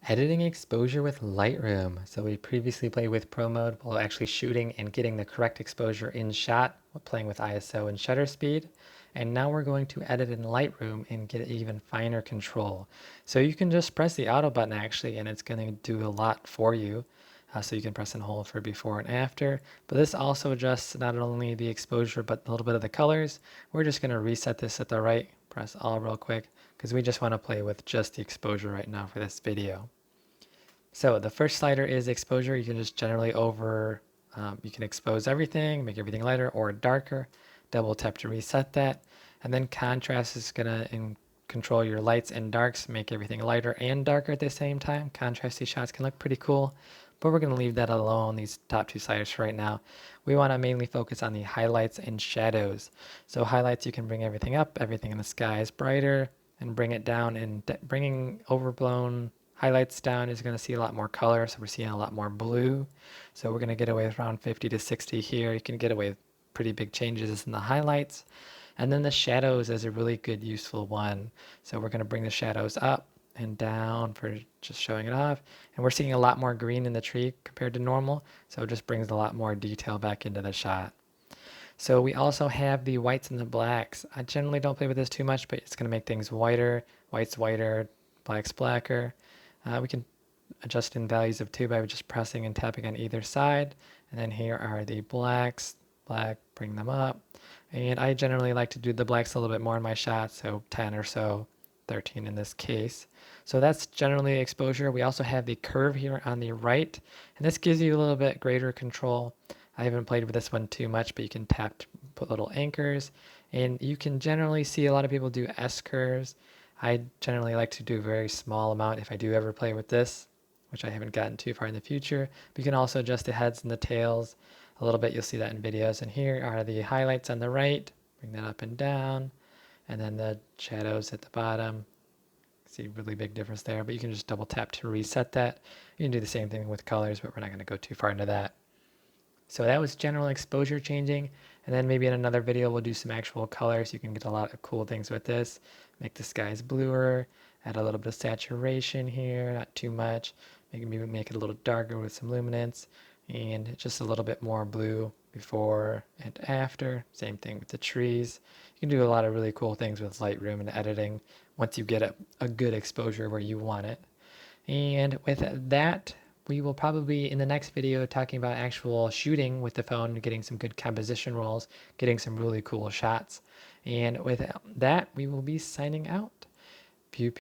Editing exposure with Lightroom. So we previously played with Pro Mode while actually shooting and getting the correct exposure in shot, playing with ISO and shutter speed. And now we're going to edit in Lightroom and get even finer control. So you can just press the auto button actually, and it's going to do a lot for you. So you can press and hold for before and after. But this also adjusts not only the exposure, but a little bit of the colors. We're just going to reset this at the right, press all real quick, because we just want to play with just the exposure right now for this video. So the first slider is exposure. You can just generally you can expose everything, make everything lighter or darker. Double tap to reset that. And then contrast is gonna control your lights and darks, make everything lighter and darker at the same time. Contrasty shots can look pretty cool, but we're gonna leave that alone, these top two sliders for right now. We wanna mainly focus on the highlights and shadows. So highlights, you can bring everything up, everything in the sky is brighter, and bring it down, and bringing overblown highlights down is going to see a lot more color, so we're seeing a lot more blue. So we're going to get away with around 50 to 60 here. You can get away with pretty big changes in the highlights. And then the shadows is a really good useful one. So we're going to bring the shadows up and down for just showing it off. And we're seeing a lot more green in the tree compared to normal, so it just brings a lot more detail back into the shot. So we also have the whites and the blacks. I generally don't play with this too much, but it's going to make things whiter. White's whiter, black's blacker. We can adjust in values of 2 by just pressing and tapping on either side. And then here are the blacks. Black, bring them up. And I generally like to do the blacks a little bit more in my shots, so 10 or so, 13 in this case. So that's generally exposure. We also have the curve here on the right, and this gives you a little bit greater control. I haven't played with this one too much, but you can tap to put little anchors, and you can generally see a lot of people do S curves. I generally like to do a very small amount if I do ever play with this, which I haven't gotten too far in the future. But you can also adjust the heads and the tails a little bit. You'll see that in videos. And here are the highlights on the right. Bring that up and down. And then the shadows at the bottom. See a really big difference there, but you can just double tap to reset that. You can do the same thing with colors, but we're not going to go too far into that. So that was general exposure changing. And then maybe in another video, we'll do some actual colors. You can get a lot of cool things with this. Make the skies bluer, add a little bit of saturation here, not too much. Maybe make it a little darker with some luminance, and just a little bit more blue before and after. Same thing with the trees. You can do a lot of really cool things with Lightroom and editing once you get a good exposure where you want it. And with that, we will probably in the next video talking about actual shooting with the phone, getting some good composition rolls, getting some really cool shots. And with that, we will be signing out.